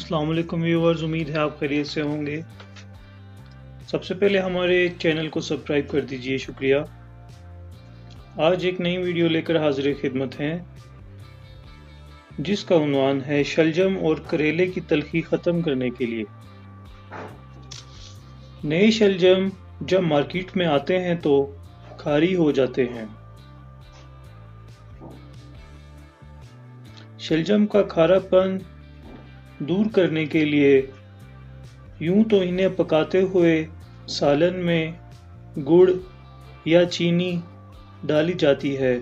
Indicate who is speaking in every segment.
Speaker 1: अस्सलाम वालेकुम व्यूअर्स, उम्मीद है आप खैरियत से होंगे। सबसे पहले हमारे चैनल को सब्सक्राइब कर दीजिए, शुक्रिया। आज एक नई वीडियो लेकर हाजिर खिदमत हैं जिसका उन्वान है शलजम और करेले की तलखी ख़त्म करने के लिए। नए शलजम जब मार्केट में आते हैं तो खारी हो जाते हैं। शलजम का खारापन दूर करने के लिए यूं तो इन्हें पकाते हुए सालन में गुड़ या चीनी डाली जाती है,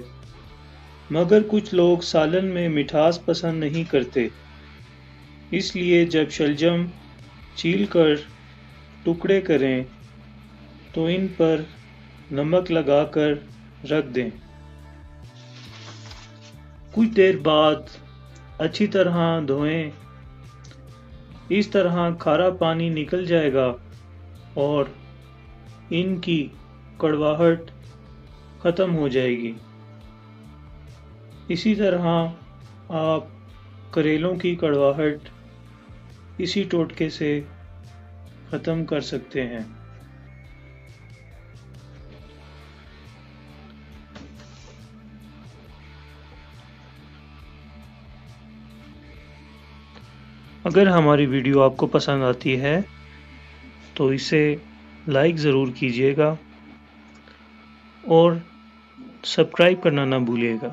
Speaker 1: मगर कुछ लोग सालन में मिठास पसंद नहीं करते। इसलिए जब शलजम छीलकर टुकड़े करें तो इन पर नमक लगाकर रख दें। कुछ देर बाद अच्छी तरह धोएं। इस तरह खारा पानी निकल जाएगा और इनकी कड़वाहट ख़त्म हो जाएगी। इसी तरह आप करेलों की कड़वाहट इसी टोटके से ख़त्म कर सकते हैं। अगर हमारी वीडियो आपको पसंद आती है तो इसे लाइक ज़रूर कीजिएगा और सब्सक्राइब करना ना भूलिएगा।